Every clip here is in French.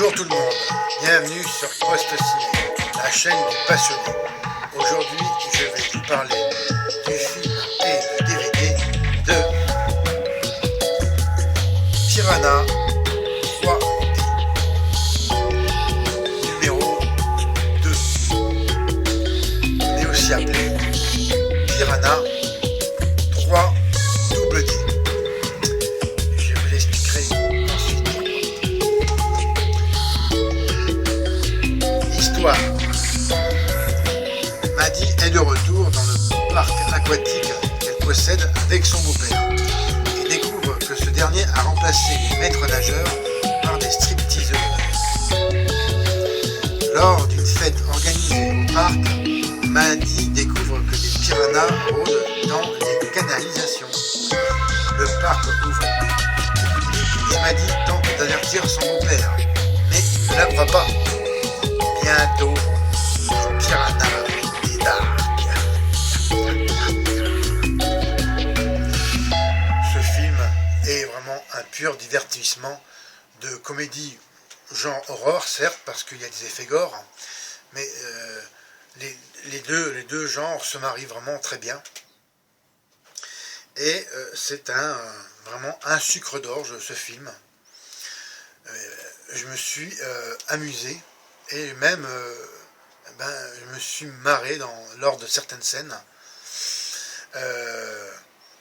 Bonjour tout le monde, bienvenue sur Post Ciné, la chaîne du passionné. Aujourd'hui, je vais vous parler du film et du DVD de Piranha 3D, numéro 2, mais aussi appelé Piranha 3D. Je vous expliquerai ensuite. Histoire. Maddie est de retour dans le parc aquatique qu'elle possède avec son beau-père et découvre que ce dernier a remplacé les maîtres nageurs par des stripteaseurs. Lors d'une fête organisée au parc, Maddie découvre que des piranhas rôdent dans les canalisations. Le parc ouvre au public et Maddie tente d'avertir son beau-père, mais il ne la croit pas. Bientôt, les piranhas débarquent. Ce film est vraiment un pur divertissement de comédie genre horreur, certes, parce qu'il y a des effets gore, mais les deux genres se marient vraiment très bien. Et c'est vraiment un sucre d'orge, ce film. Je me suis amusé et même je me suis marré lors de certaines scènes.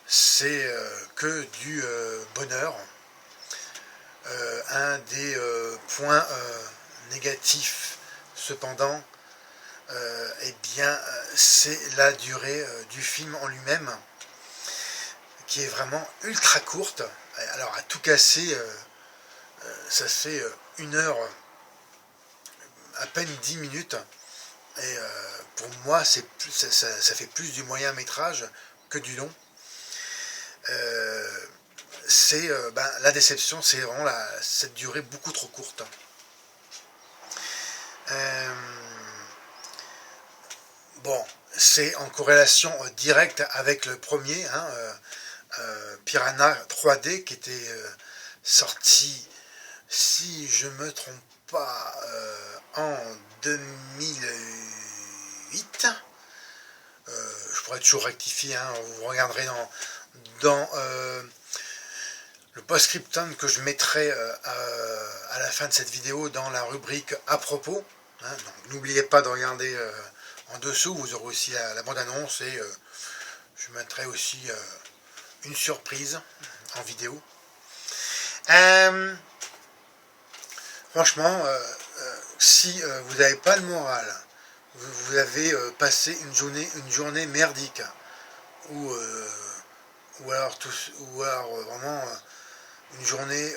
C'est que du bonheur. Un des points négatifs, cependant, c'est la durée du film en lui-même, qui est vraiment ultra courte. Alors à tout casser, ça fait 1 heure, à peine 10 minutes, et pour moi ça fait plus du moyen métrage que du long. La déception, c'est vraiment cette durée beaucoup trop courte. Bon, c'est en corrélation directe avec le premier, Piranha 3D, qui était sorti, si je me trompe pas, en 2008. Je pourrais toujours rectifier, vous regarderez dans le post-scriptum que je mettrai à la fin de cette vidéo dans la rubrique à propos. Donc n'oubliez pas de regarder en dessous, vous aurez aussi la bande-annonce et je mettrai aussi une surprise en vidéo. Franchement, si vous n'avez pas le moral, vous avez passé une journée merdique, ou alors vraiment une journée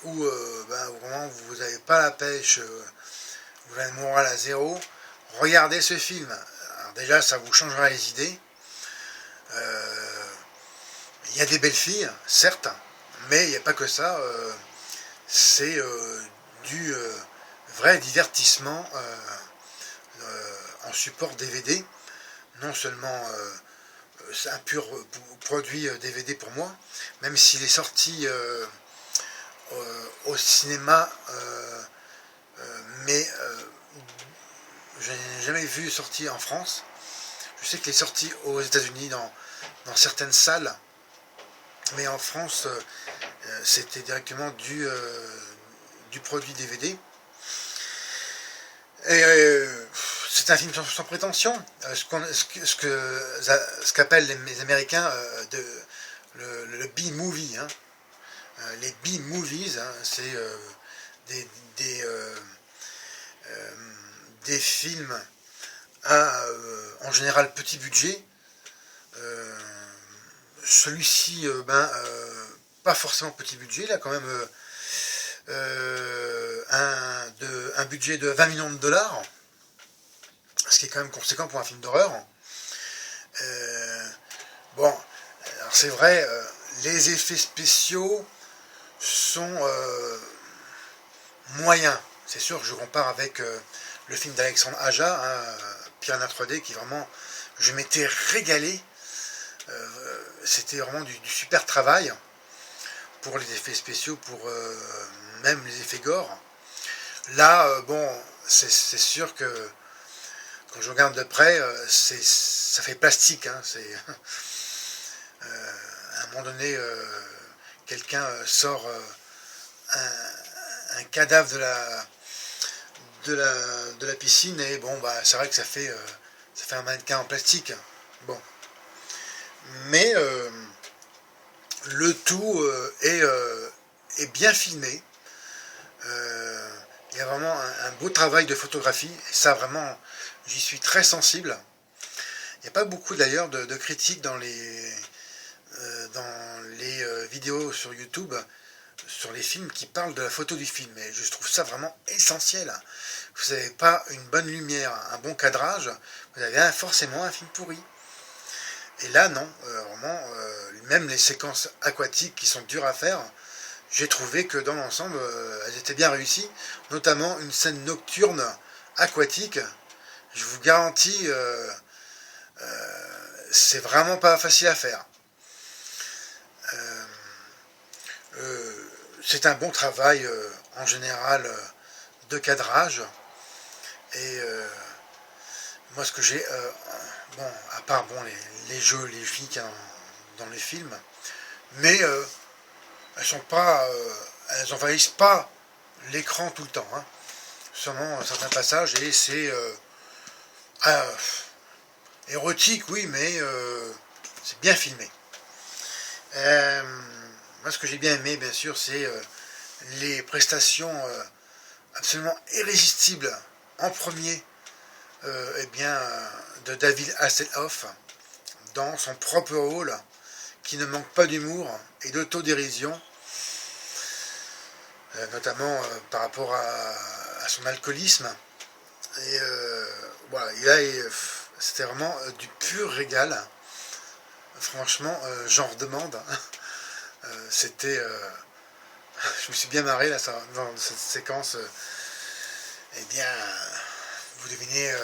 où vraiment vous n'avez pas la pêche, vous avez le moral à zéro, regardez ce film. Alors déjà, ça vous changera les idées. Il y a des belles filles, certes, mais il n'y a pas que ça. C'est du vrai divertissement en support DVD. Non seulement c'est un pur produit DVD pour moi, même s'il est sorti au cinéma, mais je n'ai jamais vu sortir en France. Je sais qu'il est sorti aux États-Unis dans certaines salles, mais en France c'était directement du produit DVD. Et c'est un film sans prétention, ce qu'appellent les Américains le B-movie. Les B-movies, c'est des films en général petit budget. Celui-ci, pas forcément petit budget, il a quand même un budget de 20 millions de dollars, ce qui est quand même conséquent pour un film d'horreur. Bon, alors c'est vrai, les effets spéciaux sont moyens. C'est sûr que je compare avec le film d'Alexandre Aja, Piranha 3D, qui vraiment, je m'étais régalé. C'était vraiment du super travail pour les effets spéciaux, pour même les effets gore. Là, bon, c'est sûr que quand je regarde de près, ça fait plastique, hein, à un moment donné, quelqu'un sort un cadavre de la piscine et bon, bah, c'est vrai que ça fait un mannequin en plastique. Bon, mais le tout est bien filmé. Il y a vraiment un beau travail de photographie et ça vraiment, j'y suis très sensible. Il n'y a pas beaucoup d'ailleurs de critiques dans les vidéos sur YouTube sur les films qui parlent de la photo du film. Et je trouve ça vraiment essentiel. Vous n'avez pas une bonne lumière, un bon cadrage, vous avez forcément un film pourri. Et là, non, vraiment, même les séquences aquatiques qui sont dures à faire, j'ai trouvé que dans l'ensemble, elles étaient bien réussies, notamment une scène nocturne aquatique. Je vous garantis, c'est vraiment pas facile à faire. C'est un bon travail en général de cadrage. Et moi, ce que j'ai, bon, à part bon, les jeux, les flics hein, dans les films, mais elles envahissent pas l'écran tout le temps. Hein. Seulement certains passages et c'est érotique, oui, mais c'est bien filmé. Moi, ce que j'ai bien aimé, bien sûr, c'est les prestations absolument irrésistibles en premier eh bien, de David Hasselhoff dans son propre rôle qui ne manque pas d'humour et d'autodérision, notamment par rapport à son alcoolisme. Et voilà, c'était vraiment du pur régal. Franchement, j'en redemande. C'était, je me suis bien marré là dans cette séquence. Eh bien, vous devinez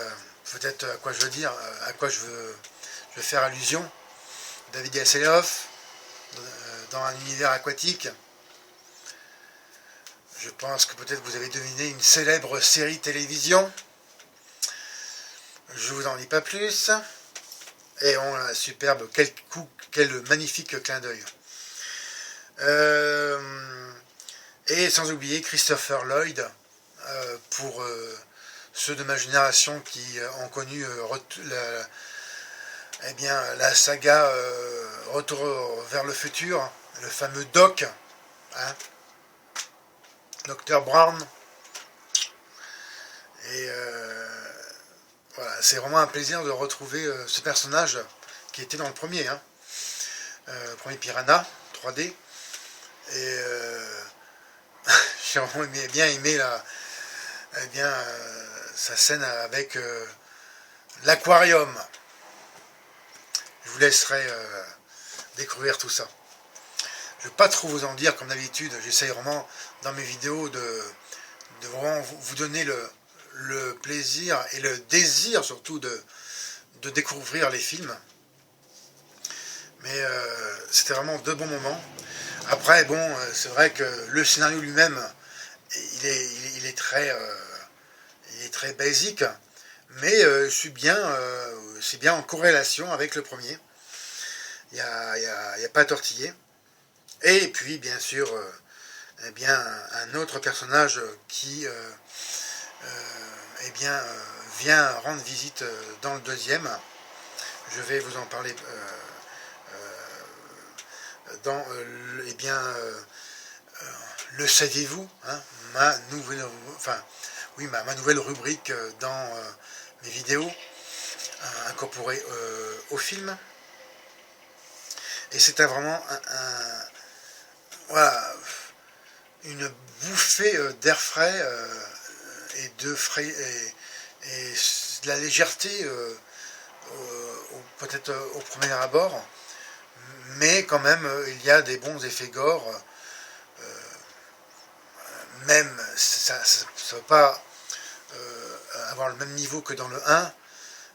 peut-être à quoi je veux dire, à quoi je veux faire allusion. David Hasselhoff dans un univers aquatique. Je pense que peut-être vous avez deviné une célèbre série télévision. Je vous en dis pas plus. Et on superbe, quel magnifique clin d'œil. Et sans oublier Christopher Lloyd, pour ceux de ma génération qui ont connu la saga Retour vers le futur, le fameux Doc, hein, Dr Brown. Et voilà, c'est vraiment un plaisir de retrouver ce personnage qui était dans le premier, hein, premier Piranha 3D. Et j'ai vraiment bien aimé sa scène avec l'aquarium. Je vous laisserai découvrir tout ça. Je ne vais pas trop vous en dire comme d'habitude. J'essaye vraiment dans mes vidéos de vraiment vous donner le plaisir et le désir surtout de découvrir les films. Mais c'était vraiment de bons moments. Après, bon, c'est vrai que le scénario lui-même, il est très basique, mais c'est bien en corrélation avec le premier. Il n'y a pas à tortiller. Et puis, bien sûr, eh bien, un autre personnage qui vient rendre visite dans le deuxième. Je vais vous en parler dans le saviez-vous, hein, ma nouvelle rubrique dans mes vidéos incorporées au film. Et c'était vraiment voilà, une bouffée d'air frais et de de la légèreté peut-être au premier abord, mais quand même il y a des bons effets gore, même ça ne va pas avoir le même niveau que dans le 1,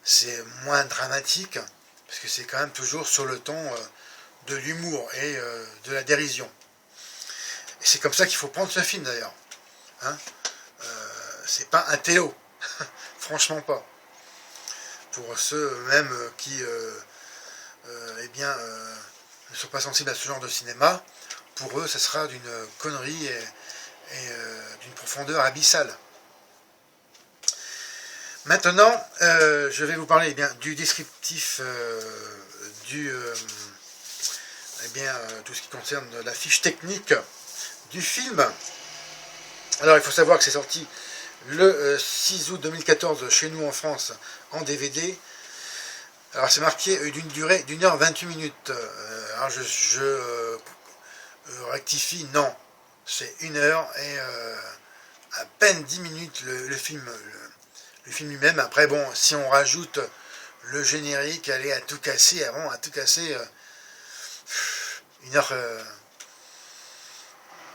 c'est moins dramatique, parce que c'est quand même toujours sur le ton de l'humour et de la dérision. Et c'est comme ça qu'il faut prendre ce film d'ailleurs. Hein, c'est pas un télo, franchement pas. Pour ceux même qui eh bien, ne sont pas sensibles à ce genre de cinéma, pour eux, ce sera d'une connerie et d'une profondeur abyssale. Maintenant, je vais vous parler du descriptif tout ce qui concerne la fiche technique du film. Alors, il faut savoir que c'est sorti le 6 août 2014 chez nous en France en DVD. Alors, c'est marqué d'une durée d'1 h 28 minutes. Alors, je rectifie, non. C'est 1 heure et à peine 10 minutes le film lui-même. Après, bon, si on rajoute le générique, elle est à tout casser, avant à tout casser 1 heure,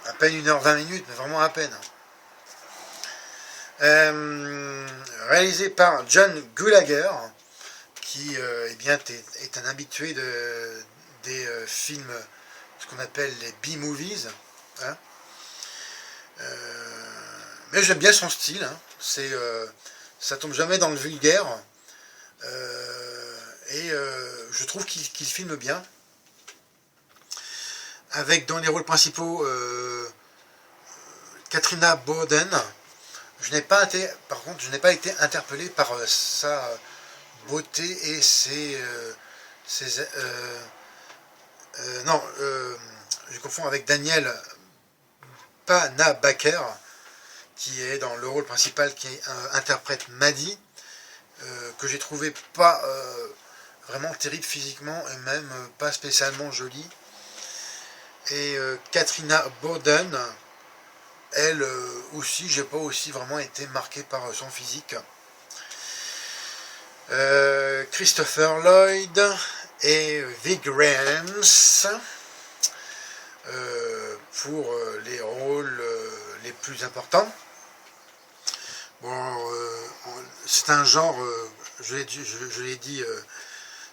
à peine 1 h 20 minutes, mais vraiment à peine. Réalisé par John Gulager, qui est un habitué des films, ce qu'on appelle les B-movies. Hein. Mais j'aime bien son style, hein. Ça tombe jamais dans le vulgaire, je trouve qu'il filme bien, avec dans les rôles principaux Katrina Bowden. Par contre, je n'ai pas été interpellé par sa beauté et je confonds avec Daniel Panabaker, qui est dans le rôle principal, qui interprète Maddie, que j'ai trouvé pas vraiment terrible physiquement et même pas spécialement jolie. Et Katrina Bowden, elle aussi, j'ai pas aussi vraiment été marqué par son physique. Christopher Lloyd et Ving Rhames pour les rôles les plus importants. Bon, c'est un genre, je l'ai dit,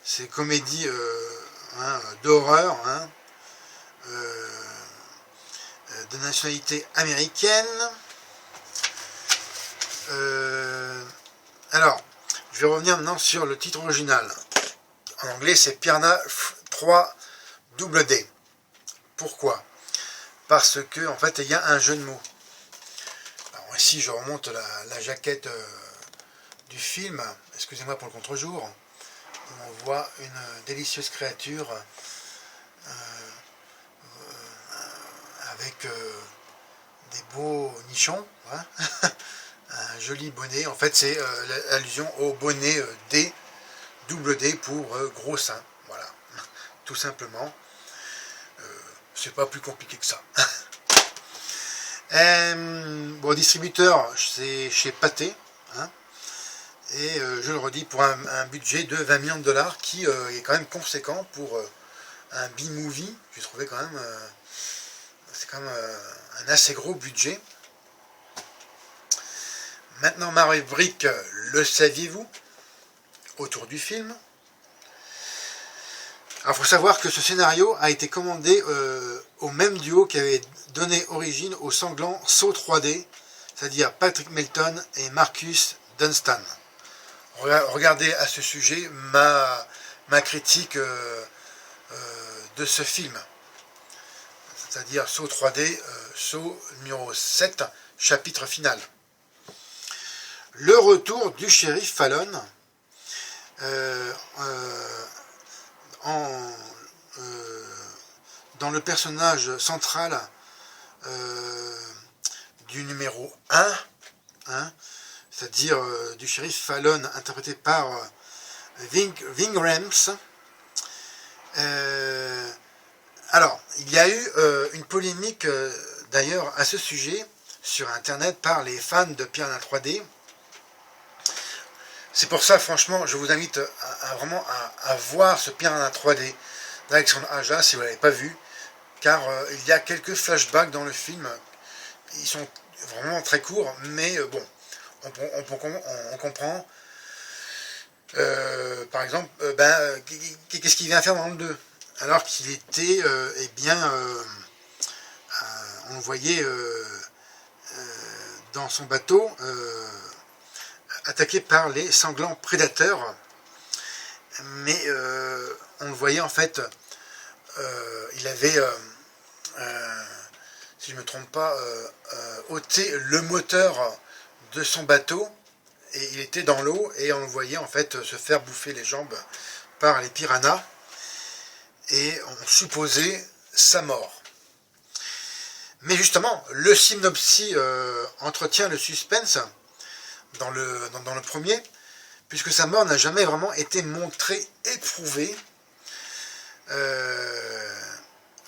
c'est comédie d'horreur, hein, de nationalité américaine. Alors, je vais revenir maintenant sur le titre original. En anglais, c'est Piranha 3 D. Pourquoi? Parce que, en fait, il y a un jeu de mots. Alors, ici, je remonte la jaquette du film. Excusez-moi pour le contre-jour. On voit une délicieuse créature avec des beaux nichons. Hein. Un joli bonnet. En fait, c'est l'allusion au bonnet double D pour gros sein. Voilà, tout simplement. C'est pas plus compliqué que ça. Bon, distributeur, c'est chez Pathé. Hein, et je le redis, pour un budget de 20 millions de dollars, qui est quand même conséquent pour un B-movie. J'ai trouvé quand même... c'est quand même un assez gros budget. Maintenant, ma rubrique, le saviez-vous, autour du film. Alors, il faut savoir que ce scénario a été commandé au même duo qui avait donné origine au sanglant Saw 3D, c'est-à-dire Patrick Melton et Marcus Dunstan. Regardez à ce sujet ma critique de ce film, c'est-à-dire Saw 3D, Saw numéro 7, chapitre final. Le retour du shérif Fallon dans le personnage central du numéro 1, hein, c'est-à-dire du shérif Fallon interprété par Ving Rhames. Alors, il y a eu une polémique d'ailleurs à ce sujet sur internet par les fans de Piranha 3D. C'est pour ça, franchement, je vous invite vraiment à voir ce Piranha 3D d'Alexandre Aja, si vous ne l'avez pas vu, car il y a quelques flashbacks dans le film. Ils sont vraiment très courts, mais bon, on comprend. Par exemple, qu'est-ce qu'il vient faire dans le 2? Alors qu'il était, on le voyait dans son bateau, attaqué par les sanglants prédateurs. Mais on le voyait en fait, il avait, si je ne me trompe pas, ôté le moteur de son bateau, et il était dans l'eau, et on le voyait en fait se faire bouffer les jambes par les piranhas, et on supposait sa mort. Mais justement, le synopsis entretient le suspense dans le premier, puisque sa mort n'a jamais vraiment été montrée et prouvée.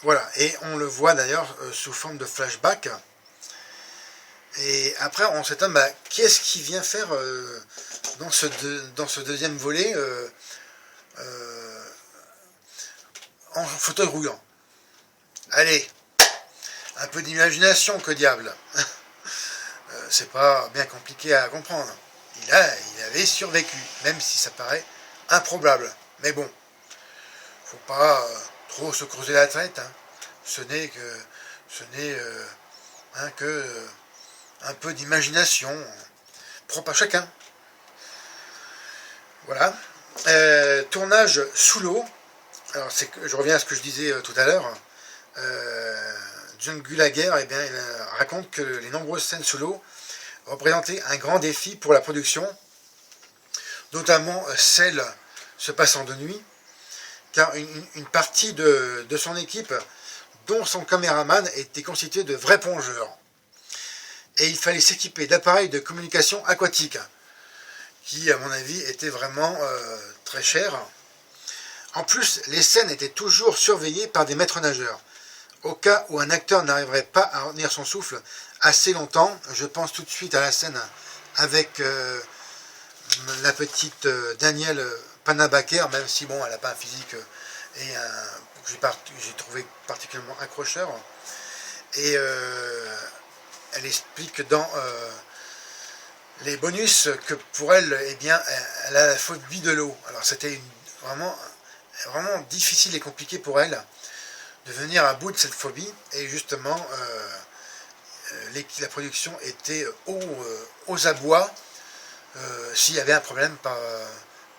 Voilà, et on le voit d'ailleurs sous forme de flashback. Et après, on s'étonne, qu'est-ce qu'il vient faire dans ce deuxième volet en fauteuil roulant. Allez, un peu d'imagination, que diable. C'est pas bien compliqué à comprendre. Il avait survécu, même si ça paraît improbable. Mais bon, faut pas trop se creuser la tête. Hein. Ce n'est que un peu d'imagination, propre à chacun. Voilà. Tournage sous l'eau. Alors je reviens à ce que je disais tout à l'heure. John Gulager, eh bien, il raconte que les nombreuses scènes sous l'eau représentaient un grand défi pour la production, notamment celle se passant de nuit, car une partie de son équipe, dont son caméraman, était constituée de vrais plongeurs. Et il fallait s'équiper d'appareils de communication aquatique, qui, à mon avis, étaient vraiment très chers. En plus, les scènes étaient toujours surveillées par des maîtres nageurs. Au cas où un acteur n'arriverait pas à retenir son souffle assez longtemps, je pense tout de suite à la scène avec la petite Danielle Panabaker, même si bon, elle n'a pas un physique que j'ai trouvé particulièrement accrocheur. Et elle explique dans les bonus que pour elle, eh bien, elle a la phobie de l'eau. Alors c'était vraiment difficile et compliqué pour elle de venir à bout de cette phobie, et justement la production était aux abois s'il y avait un problème par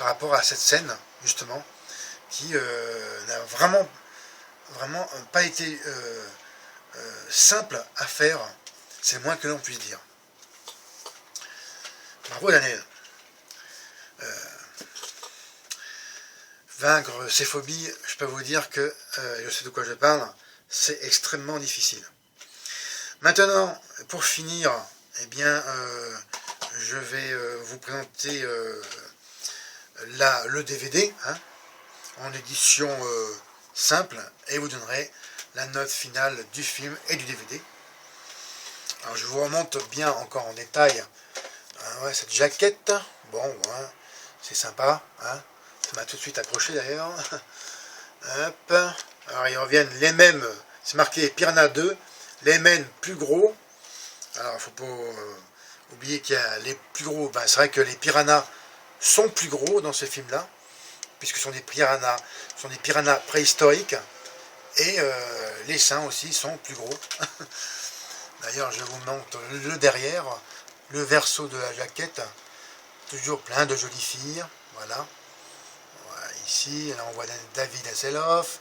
rapport à cette scène, justement, qui n'a vraiment pas été simple à faire, c'est le moins que l'on puisse dire. Bravo Daniel. Vaincre ces phobies, je peux vous dire que, je sais de quoi je parle, c'est extrêmement difficile. Maintenant, pour finir, eh bien, je vais vous présenter le DVD, hein, en édition simple, et vous donnerez la note finale du film et du DVD. Alors je vous remonte bien encore en détail cette jaquette. Bon, ouais, c'est sympa, hein. Ça m'a tout de suite accroché d'ailleurs. Hop. Alors ils reviennent les mêmes, c'est marqué Piranha 2, les mêmes plus gros. Alors il ne faut pas oublier qu'il y a les plus gros. C'est vrai que les piranhas sont plus gros dans ce film-là, puisque ce sont des piranhas préhistoriques, et les seins aussi sont plus gros. D'ailleurs, je vous montre le derrière, le verso de la jaquette, toujours plein de jolies filles. Voilà. Ici, là on voit David Hasselhoff,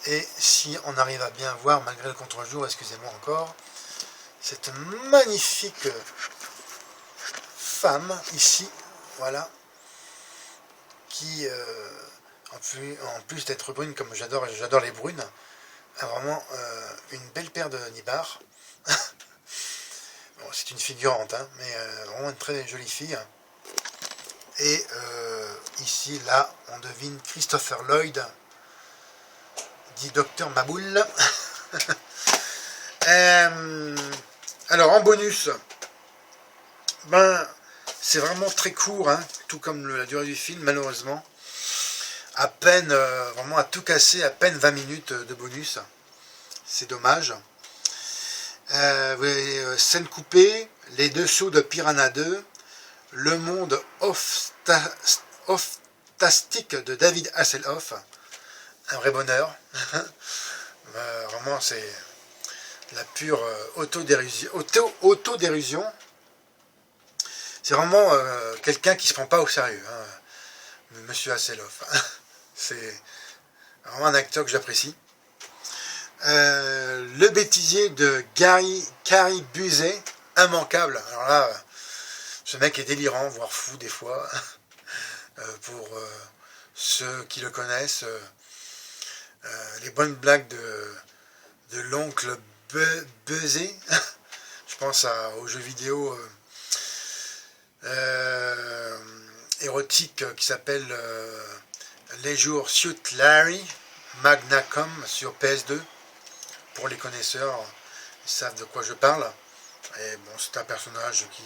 et si on arrive à bien voir, malgré le contre-jour, excusez-moi encore, cette magnifique femme ici, voilà, qui, en plus d'être brune, comme j'adore les brunes, a vraiment une belle paire de nibards. Bon, c'est une figurante, hein, mais vraiment une très jolie fille. Et ici, là, on devine Christopher Lloyd, dit Docteur Maboul. Alors, en bonus, c'est vraiment très court, hein, tout comme la durée du film, malheureusement. À peine, vraiment à tout casser, à peine 20 minutes de bonus. C'est dommage. Vous avez scène coupée, les dessous de Piranha 2, le monde off-tastique de David Hasselhoff, un vrai bonheur. Vraiment, la pure autodérision. C'est vraiment quelqu'un qui se prend pas au sérieux, hein, Monsieur Hasselhoff. C'est vraiment un acteur que j'apprécie. Le bêtisier de Carrie Buzet, immanquable. Alors là, ce mec est délirant, voire fou des fois. Pour ceux qui le connaissent, les bonnes blagues de l'oncle Buzet. Je pense aux jeux vidéo érotique qui s'appelle Les Jours Suit Larry, Magnacom sur PS2. Pour les connaisseurs, ils savent de quoi je parle. Et bon, c'est un personnage qui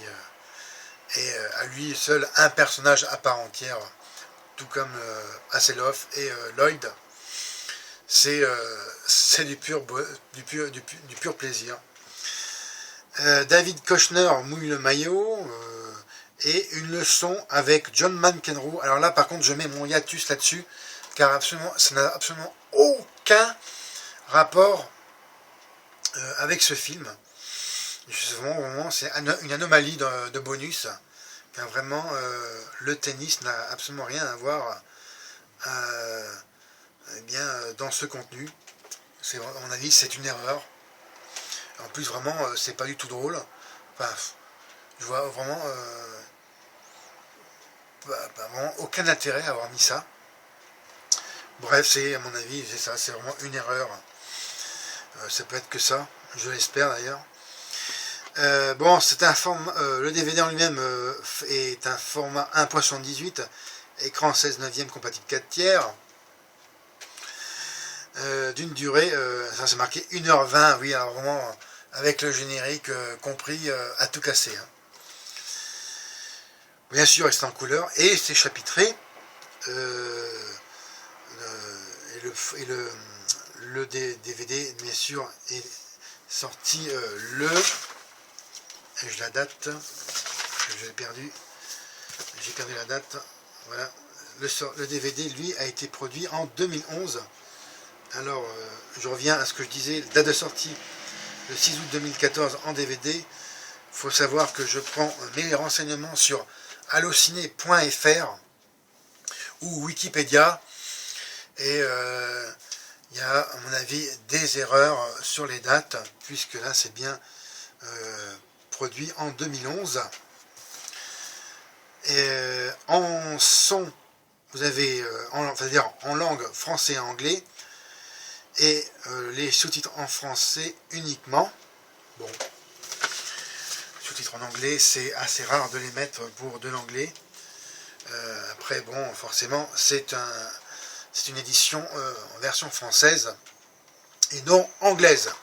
est à lui seul un personnage à part entière, tout comme Hasselhoff et Lloyd. C'est du pur plaisir. David Koechner mouille le maillot. Et une leçon avec John McEnroe. Alors là, par contre, je mets mon hiatus là-dessus, car ça n'a absolument aucun rapport avec ce film. Vraiment, c'est une anomalie de bonus, car vraiment, le tennis n'a absolument rien à voir eh bien, dans ce contenu. À mon avis, c'est une erreur. En plus, vraiment, c'est pas du tout drôle. Enfin, je vois vraiment, vraiment aucun intérêt à avoir mis ça. Bref, c'est à mon avis, c'est ça, c'est vraiment une erreur. Ça peut être que ça, je l'espère d'ailleurs. Bon, c'est un format, le DVD en lui-même est un format 1.78, écran 16/9, compatible 4 tiers. D'une durée, ça c'est marqué 1h20, oui, alors vraiment avec le générique compris à tout casser. Hein. Bien sûr, c'est en couleur et c'est chapitré. Et le DVD, bien sûr, est sorti et je la date, j'ai perdu la date. Voilà, le DVD, lui, a été produit en 2011. Alors, je reviens à ce que je disais, date de sortie le 6 août 2014 en DVD. Il faut savoir que je prends mes renseignements sur allociné.fr ou Wikipédia, et il y a à mon avis des erreurs sur les dates, puisque là c'est bien produit en 2011. Et en son, vous avez en langue français et anglais, et les sous-titres en français uniquement. Bon, sous-titres en anglais, c'est assez rare de les mettre pour de l'anglais. Après, bon, forcément, c'est une édition en version française et non anglaise.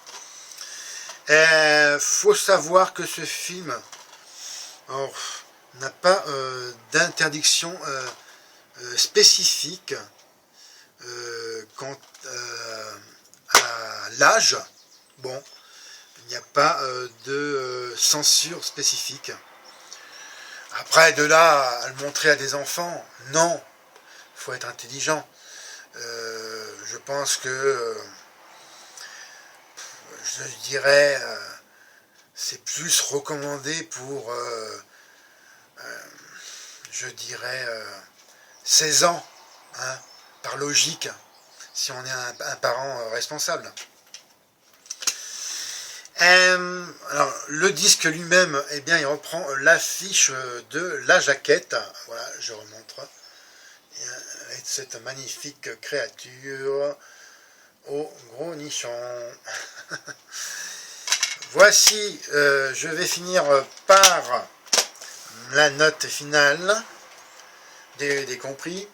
Faut savoir que ce film n'a pas d'interdiction spécifique quant à l'âge. Bon, il n'y a pas de censure spécifique. Après, de là à le montrer à des enfants, non. Il faut être intelligent. Je pense que je dirais c'est plus recommandé pour je dirais 16 ans, hein, par logique, si on est un parent responsable. Alors, le disque lui-même, eh bien, il reprend l'affiche de la jaquette. Voilà, je remonte. Avec cette magnifique créature au gros nichon. Voici, je vais finir par la note finale des compris.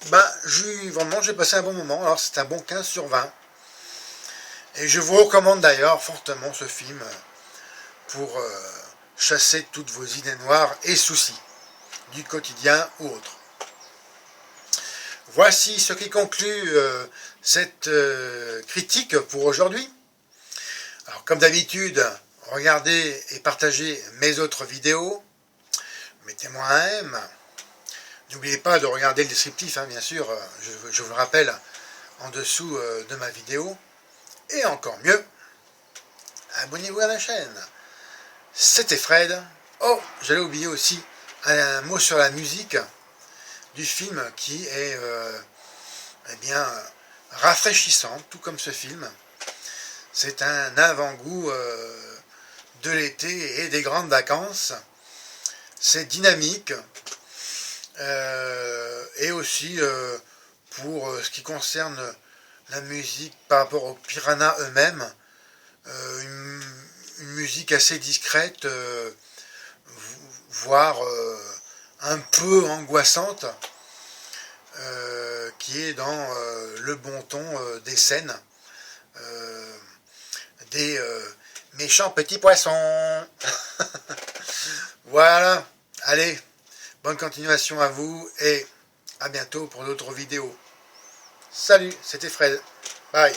Vraiment, j'ai passé un bon moment. Alors, c'est un bon 15 sur 20. Et je vous recommande d'ailleurs fortement ce film pour chasser toutes vos idées noires et soucis du quotidien ou autre. Voici ce qui conclut cette critique pour aujourd'hui. Alors, comme d'habitude, regardez et partagez mes autres vidéos. Mettez-moi un M. N'oubliez pas de regarder le descriptif, hein, bien sûr, je vous le rappelle en dessous de ma vidéo. Et encore mieux, abonnez-vous à la chaîne. C'était Fred. Oh, j'allais oublier aussi un mot sur la musique du film qui est eh bien, rafraîchissante, tout comme ce film. C'est un avant-goût de l'été et des grandes vacances. C'est dynamique et aussi pour ce qui concerne la musique par rapport aux Piranhas eux-mêmes, une musique assez discrète, voire un peu angoissante, qui est dans le bon ton des scènes, des méchants petits poissons. Voilà, allez, bonne continuation à vous et à bientôt pour d'autres vidéos. Salut, c'était Fred. Bye.